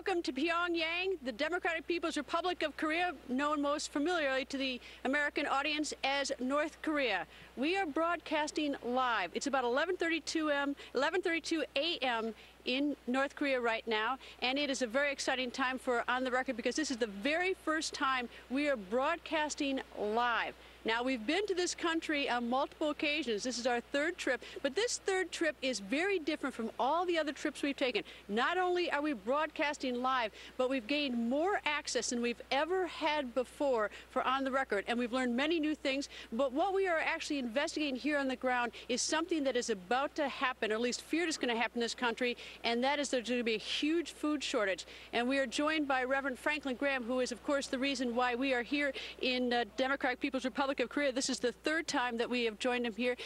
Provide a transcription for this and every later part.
welcome to Pyongyang, the Democratic People's Republic of Korea, known most familiarly to the American audience as North Korea. We are broadcasting live. It's about 11:32 a.m. in North Korea right now, and it is a very exciting time for On the Record because this is the very first time we are broadcasting live. Now, we've been to this country on multiple occasions. This is our third trip, but this third trip is very different from all the other trips we've taken. Not only are we broadcasting live, but we've gained more access than we've ever had before for On the Record, and we've learned many new things. But what we are actually investigating here on the ground is something that is about to happen, or at least feared is going to happen in this country, and that is there's going to be a huge food shortage. And we are joined by Reverend Franklin Graham, who is, of course, the reason why we are here in Democratic People's Republic of Korea. This is the third time that we have joined him here.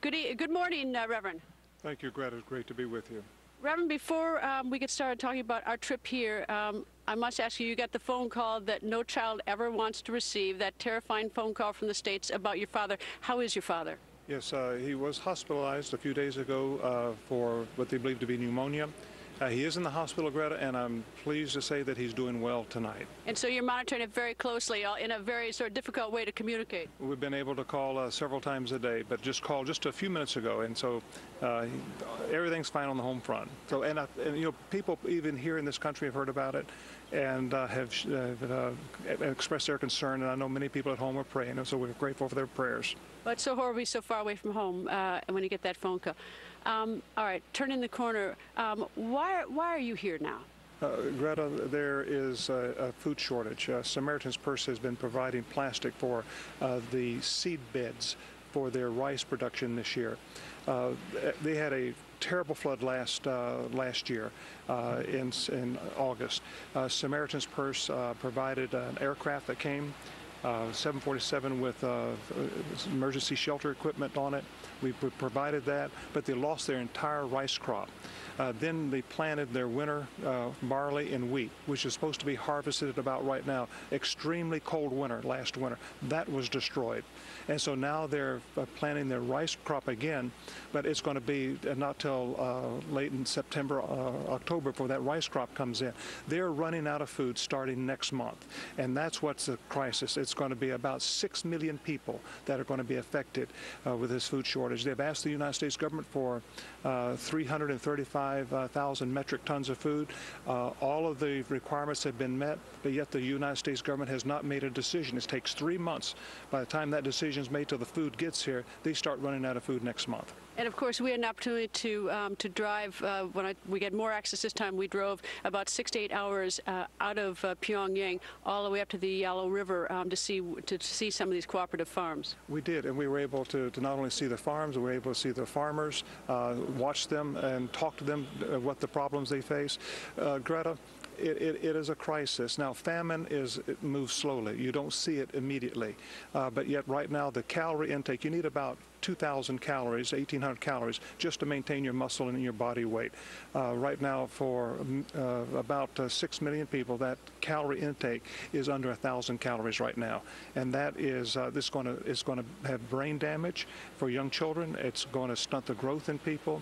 Good morning, Reverend. Thank you, Greta. It's great to be with you. Reverend, before we get started talking about our trip here, I must ask you, you got the phone call that no child ever wants to receive, that terrifying phone call from the States about your father. How is your father? Yes, he was hospitalized a few days ago for what they believe to be pneumonia. He is in the hospital, Greta, and I'm pleased to say that he's doing well tonight. And so you're monitoring it very closely in a very sort of difficult way to communicate. We've been able to call several times a day, but just called just a few minutes ago, and so everything's fine on the home front. So, and you know, people even here in this country have heard about it and have expressed their concern, and I know many people at home are praying, and so we're grateful for their prayers. But it's so horribly so far away from home when you get that phone call. All right, turning the corner. Why are you here now? Greta, there is a food shortage. Samaritan's Purse has been providing plastic for the seed beds for their rice production this year. They had a terrible flood last year in August. Samaritan's Purse provided an aircraft that came, 747 with emergency shelter equipment on it. We provided that, but they lost their entire rice crop. Then they planted their winter barley and wheat, which is supposed to be harvested at about right now. Extremely cold winter last winter. That was destroyed. And so now they're planting their rice crop again, but it's going to be not till late in September, October before that rice crop comes in. They're running out of food starting next month, and that's what's the crisis. It's going to be about 6 million people that are going to be affected with this food shortage. They've asked the United States government for 335,000 metric tons of food. All of the requirements have been met, but yet the United States government has not made a decision. It takes 3 months. By the time that decision is made till the food gets here, they start running out of food next month. And of course, we had an opportunity to drive. We get more access this time. We drove about 6 to 8 hours out of Pyongyang all the way up to the Yellow River to see some of these cooperative farms. We did, and we were able to not only see the farms, we were able to see the farmers, watch them, and talk to them what the problems they face. Greta, it is a crisis. Now, famine it moves slowly. You don't see it immediately. But yet right now, the calorie intake, you need about 2,000 calories, 1,800 calories, just to maintain your muscle and your body weight. Right now, for about 6 million people, that calorie intake is under 1,000 calories right now, and that is it's going to have brain damage for young children. It's going to stunt the growth in people.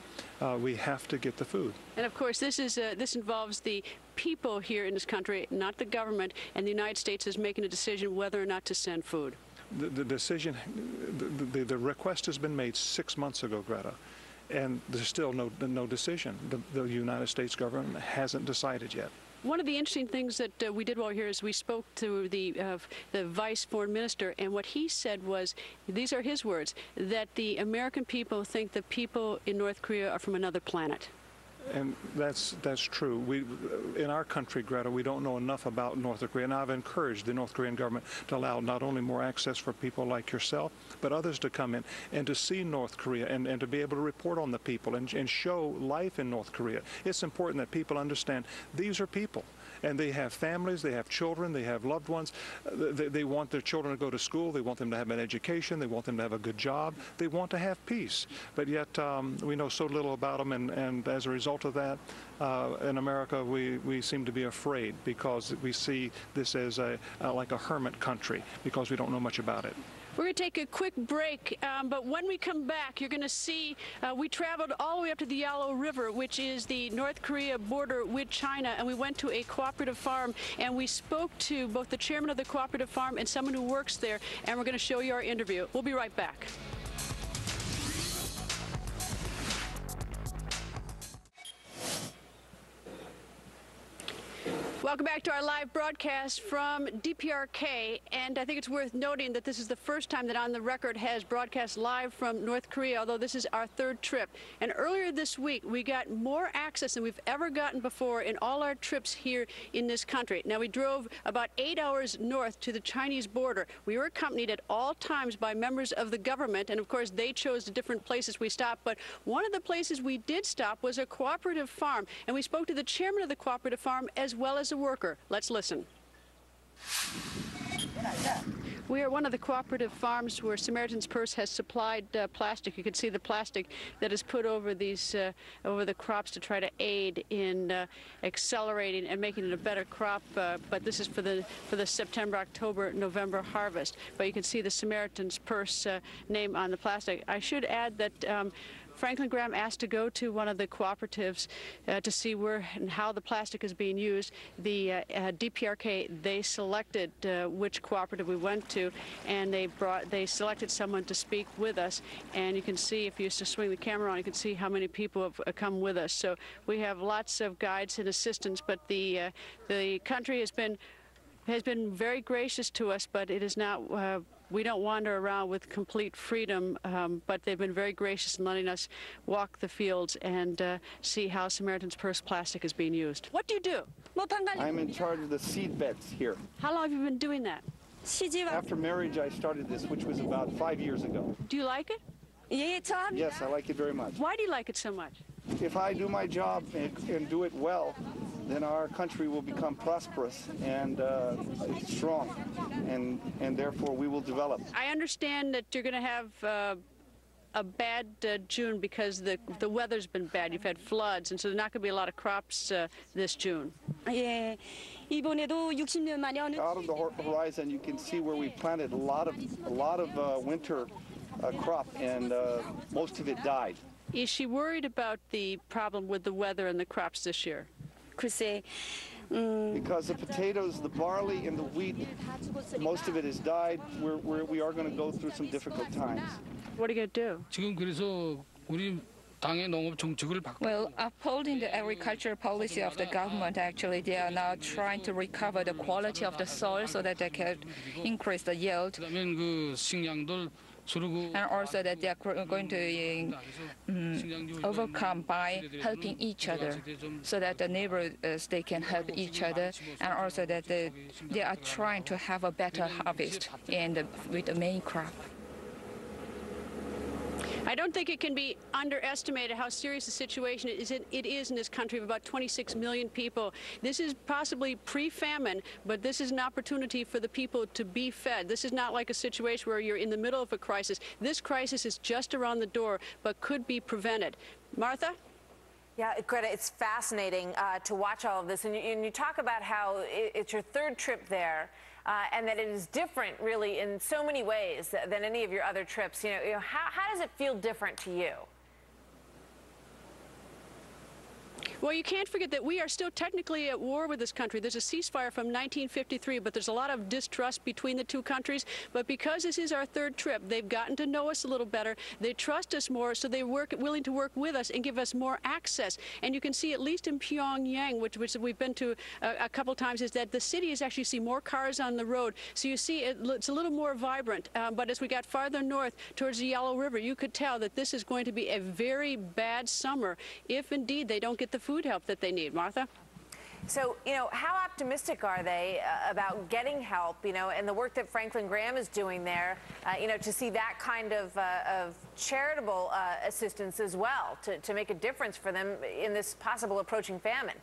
We have to get the food. And of course, this involves the people here in this country, not the government, and the United States is making a decision whether or not to send food. The decision, the request has been made 6 months ago, Greta, and there's still no decision. The United States government hasn't decided yet. One of the interesting things that we did while we were here is we spoke to the Vice Foreign Minister, and what he said was, these are his words, that the American people think the people in North Korea are from another planet. And that's true. In our country, Greta, we don't know enough about North Korea, and I've encouraged the North Korean government to allow not only more access for people like yourself, but others to come in and to see North Korea and to be able to report on the people and show life in North Korea. It's important that people understand these are people. And they have families, they have children, they have loved ones. They want their children to go to school. They want them to have an education. They want them to have a good job. They want to have peace. But yet we know so little about them, and as a result of that, in America, we seem to be afraid because we see this as like a hermit country because we don't know much about it. We're going to take a quick break, but when we come back, you're going to see we traveled all the way up to the Yalu River, which is the North Korea border with China, and we went to a cooperative farm, and we spoke to both the chairman of the cooperative farm and someone who works there, and we're going to show you our interview. We'll be right back. Welcome back to our live broadcast from DPRK, and I think it's worth noting that this is the first time that On the Record has broadcast live from North Korea, although this is our third trip. And earlier this week, we got more access than we've ever gotten before in all our trips here in this country. Now, we drove about 8 hours north to the Chinese border. We were accompanied at all times by members of the government, and of course, they chose the different places we stopped. But one of the places we did stop was a cooperative farm, and we spoke to the chairman of the cooperative farm as well as a worker. Let's listen. We are one of the cooperative farms where Samaritan's Purse has supplied plastic. You can see the plastic that is put over these over the crops to try to aid in accelerating and making it a better crop. But this is for the September, October, November harvest. But you can see the Samaritan's Purse name on the plastic. I should add that Franklin Graham asked to go to one of the cooperatives to see where and how the plastic is being used. The DPRK, they selected which cooperative we went to, and they selected someone to speak with us. And you can see, if you used to swing the camera on, you can see how many people have come with us. So we have lots of guides and assistants, but the country has been very gracious to us, but it is not. We don't wander around with complete freedom, but they've been very gracious in letting us walk the fields and see how Samaritan's Purse plastic is being used. What do you do? I'm in charge of the seed beds here. How long have you been doing that? After marriage, I started this, which was about 5 years ago. Do you like it? Yes, I like it very much. Why do you like it so much? If I do my job and do it well, then our country will become prosperous and strong, and therefore we will develop. I understand that you're going to have a bad June because the weather's been bad. You've had floods, and so there's not going to be a lot of crops this June. Out of the horizon, you can see where we planted a lot of winter crop, and most of it died. Is she worried about the problem with the weather and the crops this year? Because the potatoes, the barley, and the wheat, most of it has died. We are going to go through some difficult times. What are you going to do? Well, upholding the agricultural policy of the government, actually, they are now trying to recover the quality of the soil so that they can increase the yield. And also that they are going to overcome by helping each other, so that the neighbors, they can help each other, and also that they are trying to have a better harvest with the main crop. I don't think it can be underestimated how serious the situation it is in this country of about 26 million people. This is possibly pre-famine, but this is an opportunity for the people to be fed. This is not like a situation where you're in the middle of a crisis. This crisis is just around the door, but could be prevented. Martha? Yeah, Greta, it's fascinating to watch all of this. And you talk about how it's your third trip there. And that it is different, really, in so many ways than any of your other trips. How does it feel different to you? Well, you can't forget that we are still technically at war with this country. There's a ceasefire from 1953, but there's a lot of distrust between the two countries. But because this is our third trip, they've gotten to know us a little better. They trust us more, so they're willing to work with us and give us more access. And you can see, at least in Pyongyang, which we've been to a couple times, is that the city is actually see more cars on the road. So you see it's a little more vibrant. But as we got farther north towards the Yalu River, you could tell that this is going to be a very bad summer if indeed they don't get the food help that they need. Martha? So, how optimistic are they about getting help, and the work that Franklin Graham is doing there, to see that kind of charitable assistance as well, to make a difference for them in this possible approaching famine?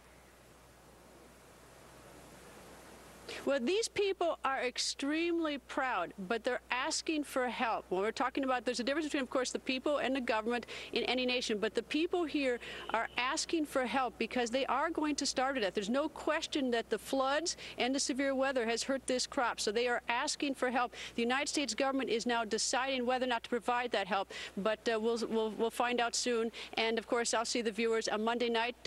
Well, these people are extremely proud, but they're asking for help. When we're talking about, there's a difference between, of course, the people and the government in any nation, but the people here are asking for help because they are going to starve to death. There's no question that the floods and the severe weather has hurt this crop, so they are asking for help. The United States government is now deciding whether or not to provide that help, but we'll find out soon. And of course, I'll see the viewers on Monday night.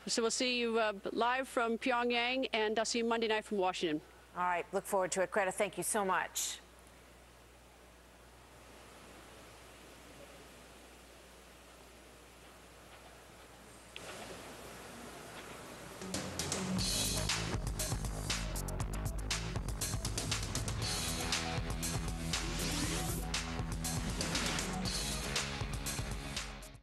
So we'll see you live from Pyongyang, and I'll see you Monday night from Washington. All right, look forward to it. Greta, thank you so much.